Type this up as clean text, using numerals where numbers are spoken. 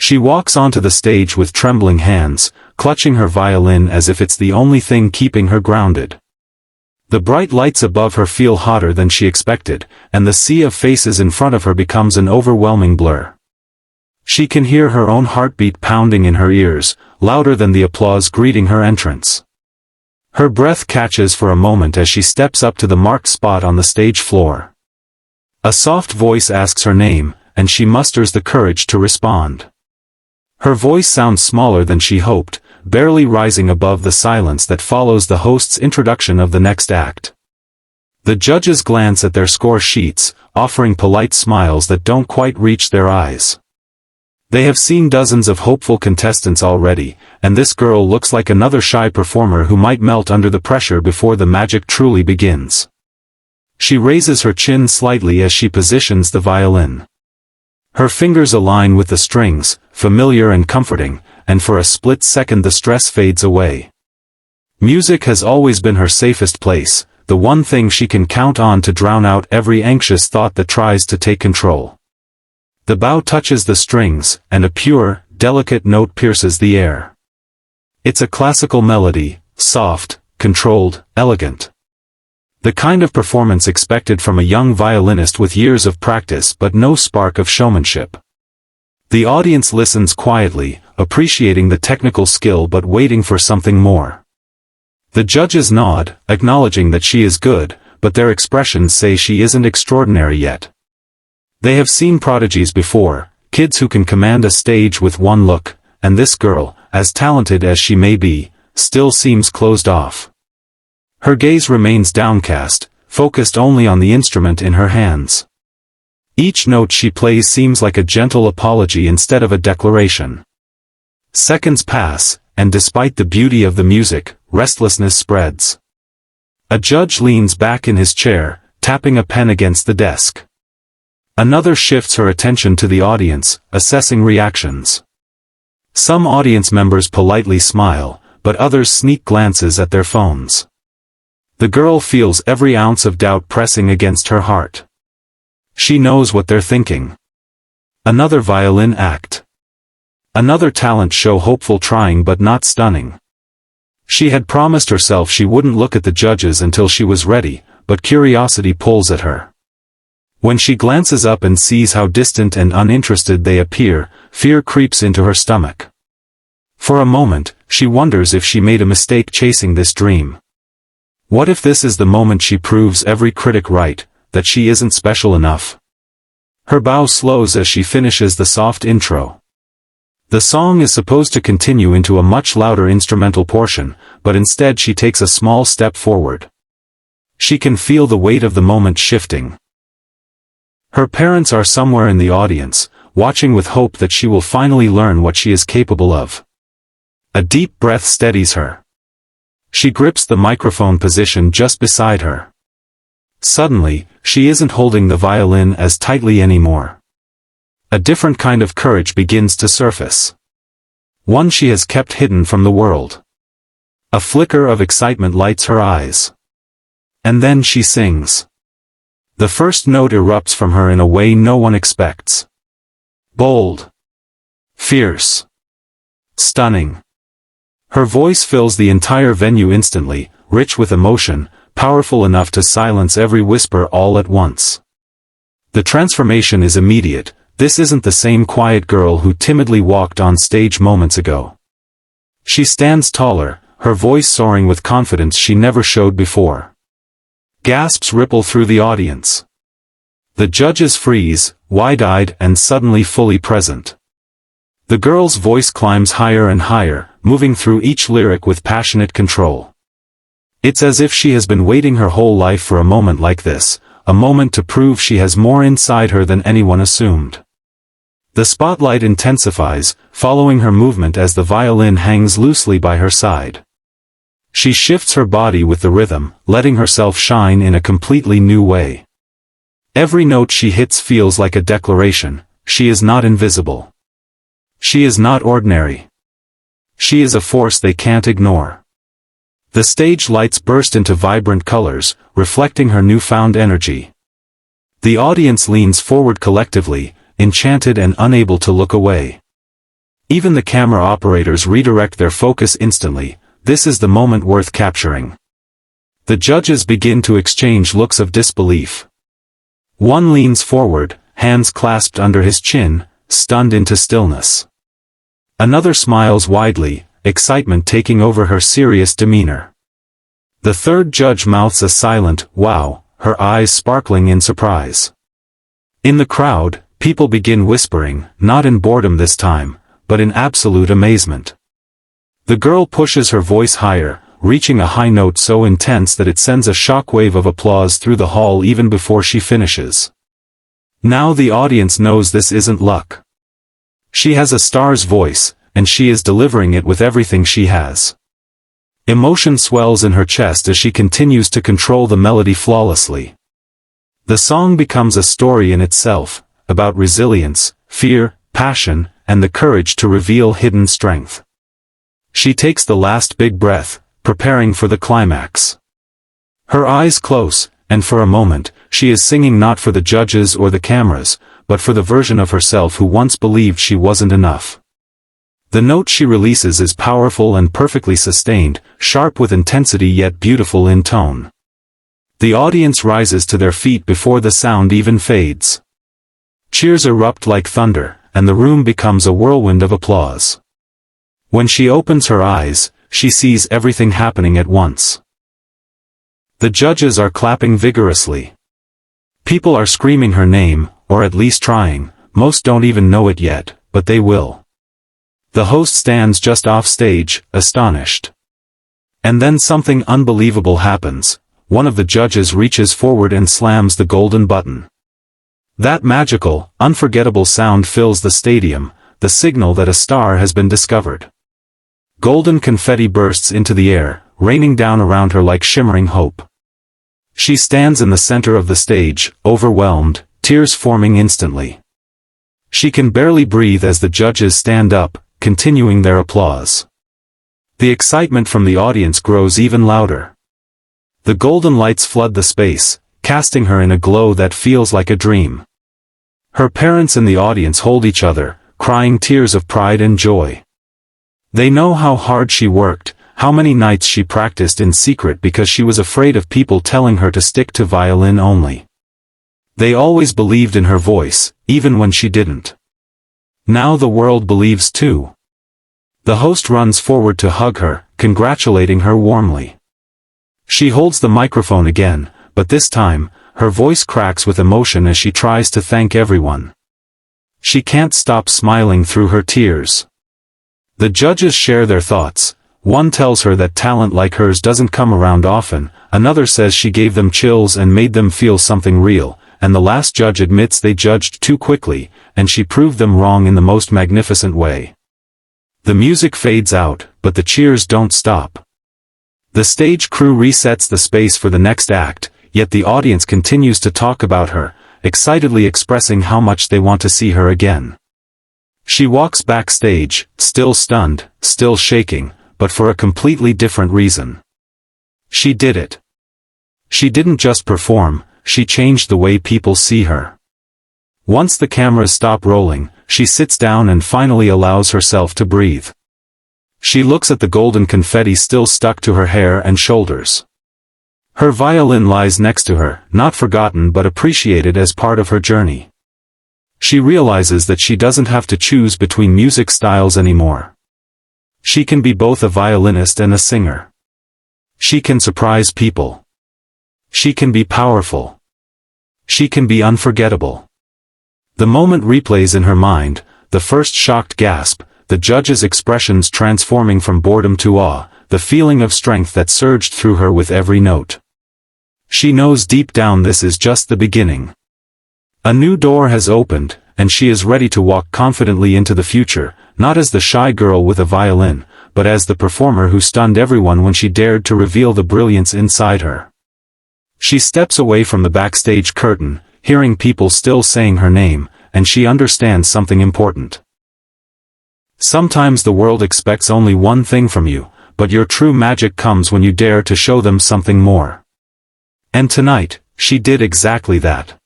She walks onto the stage with trembling hands, clutching her violin as if it's the only thing keeping her grounded. The bright lights above her feel hotter than she expected, and the sea of faces in front of her becomes an overwhelming blur. She can hear her own heartbeat pounding in her ears, louder than the applause greeting her entrance. Her breath catches for a moment as she steps up to the marked spot on the stage floor. A soft voice asks her name, and she musters the courage to respond. Her voice sounds smaller than she hoped, barely rising above the silence that follows the host's introduction of the next act. The judges glance at their score sheets, offering polite smiles that don't quite reach their eyes. They have seen dozens of hopeful contestants already, and this girl looks like another shy performer who might melt under the pressure before the magic truly begins. She raises her chin slightly as she positions the violin. Her fingers align with the strings, familiar and comforting, and for a split second the stress fades away. Music has always been her safest place, the one thing she can count on to drown out every anxious thought that tries to take control. The bow touches the strings, and a pure, delicate note pierces the air. It's a classical melody, soft, controlled, elegant. The kind of performance expected from a young violinist with years of practice but no spark of showmanship. The audience listens quietly, appreciating the technical skill but waiting for something more. The judges nod, acknowledging that she is good, but their expressions say she isn't extraordinary yet. They have seen prodigies before, kids who can command a stage with one look, and this girl, as talented as she may be, still seems closed off. Her gaze remains downcast, focused only on the instrument in her hands. Each note she plays seems like a gentle apology instead of a declaration. Seconds pass, and despite the beauty of the music, restlessness spreads. A judge leans back in his chair, tapping a pen against the desk. Another shifts her attention to the audience, assessing reactions. Some audience members politely smile, but others sneak glances at their phones. The girl feels every ounce of doubt pressing against her heart. She knows what they're thinking. Another violin act. Another talent show, hopeful, trying but not stunning. She had promised herself she wouldn't look at the judges until she was ready, but curiosity pulls at her. When she glances up and sees how distant and uninterested they appear, fear creeps into her stomach. For a moment, she wonders if she made a mistake chasing this dream. What if this is the moment she proves every critic right, that she isn't special enough? Her bow slows as she finishes the soft intro. The song is supposed to continue into a much louder instrumental portion, but instead she takes a small step forward. She can feel the weight of the moment shifting. Her parents are somewhere in the audience, watching with hope that she will finally learn what she is capable of. A deep breath steadies her. She grips the microphone position just beside her. Suddenly, she isn't holding the violin as tightly anymore. A different kind of courage begins to surface. One she has kept hidden from the world. A flicker of excitement lights her eyes. And then she sings. The first note erupts from her in a way no one expects. Bold. Fierce. Stunning. Her voice fills the entire venue instantly, rich with emotion, powerful enough to silence every whisper all at once. The transformation is immediate. This isn't the same quiet girl who timidly walked on stage moments ago. She stands taller, her voice soaring with confidence she never showed before. Gasps ripple through the audience. The judges freeze, wide-eyed and suddenly fully present. The girl's voice climbs higher and higher, moving through each lyric with passionate control. It's as if she has been waiting her whole life for a moment like this, a moment to prove she has more inside her than anyone assumed. The spotlight intensifies, following her movement as the violin hangs loosely by her side. She shifts her body with the rhythm, letting herself shine in a completely new way. Every note she hits feels like a declaration: she is not invisible. She is not ordinary. She is a force they can't ignore. The stage lights burst into vibrant colors, reflecting her newfound energy. The audience leans forward collectively, enchanted and unable to look away. Even the camera operators redirect their focus instantly. This is the moment worth capturing. The judges begin to exchange looks of disbelief. One leans forward, hands clasped under his chin, stunned into stillness. Another smiles widely, excitement taking over her serious demeanor. The third judge mouths a silent, "Wow," her eyes sparkling in surprise. In the crowd, people begin whispering, not in boredom this time, but in absolute amazement. The girl pushes her voice higher, reaching a high note so intense that it sends a shockwave of applause through the hall even before she finishes. Now the audience knows this isn't luck. She has a star's voice, and she is delivering it with everything she has. Emotion swells in her chest as she continues to control the melody flawlessly. The song becomes a story in itself, about resilience, fear, passion, and the courage to reveal hidden strength. She takes the last big breath, preparing for the climax. Her eyes close, and for a moment, she is singing not for the judges or the cameras, but for the version of herself who once believed she wasn't enough. The note she releases is powerful and perfectly sustained, sharp with intensity yet beautiful in tone. The audience rises to their feet before the sound even fades. Cheers erupt like thunder, and the room becomes a whirlwind of applause. When she opens her eyes, she sees everything happening at once. The judges are clapping vigorously. People are screaming her name, or at least trying. Most don't even know it yet, but they will. The host stands just off stage, astonished. And then something unbelievable happens. One of the judges reaches forward and slams the golden button. That magical, unforgettable sound fills the stadium, the signal that a star has been discovered. Golden confetti bursts into the air, raining down around her like shimmering hope. She stands in the center of the stage, overwhelmed, tears forming instantly. She can barely breathe as the judges stand up, continuing their applause. The excitement from the audience grows even louder. The golden lights flood the space, casting her in a glow that feels like a dream. Her parents in the audience hold each other, crying tears of pride and joy. They know how hard she worked, how many nights she practiced in secret because she was afraid of people telling her to stick to violin only. They always believed in her voice, even when she didn't. Now the world believes too. The host runs forward to hug her, congratulating her warmly. She holds the microphone again, but this time, her voice cracks with emotion as she tries to thank everyone. She can't stop smiling through her tears. The judges share their thoughts. One tells her that talent like hers doesn't come around often, another says she gave them chills and made them feel something real, and the last judge admits they judged too quickly, and she proved them wrong in the most magnificent way. The music fades out, but the cheers don't stop. The stage crew resets the space for the next act, yet the audience continues to talk about her, excitedly expressing how much they want to see her again. She walks backstage, still stunned, still shaking, but for a completely different reason. She did it. She didn't just perform, she changed the way people see her. Once the cameras stop rolling, she sits down and finally allows herself to breathe. She looks at the golden confetti still stuck to her hair and shoulders. Her violin lies next to her, not forgotten but appreciated as part of her journey. She realizes that she doesn't have to choose between music styles anymore. She can be both a violinist and a singer. She can surprise people. She can be powerful. She can be unforgettable. The moment replays in her mind, the first shocked gasp, the judge's expressions transforming from boredom to awe, the feeling of strength that surged through her with every note. She knows deep down this is just the beginning. A new door has opened, and she is ready to walk confidently into the future, not as the shy girl with a violin, but as the performer who stunned everyone when she dared to reveal the brilliance inside her. She steps away from the backstage curtain, hearing people still saying her name, and she understands something important. Sometimes the world expects only one thing from you, but your true magic comes when you dare to show them something more. And tonight, she did exactly that.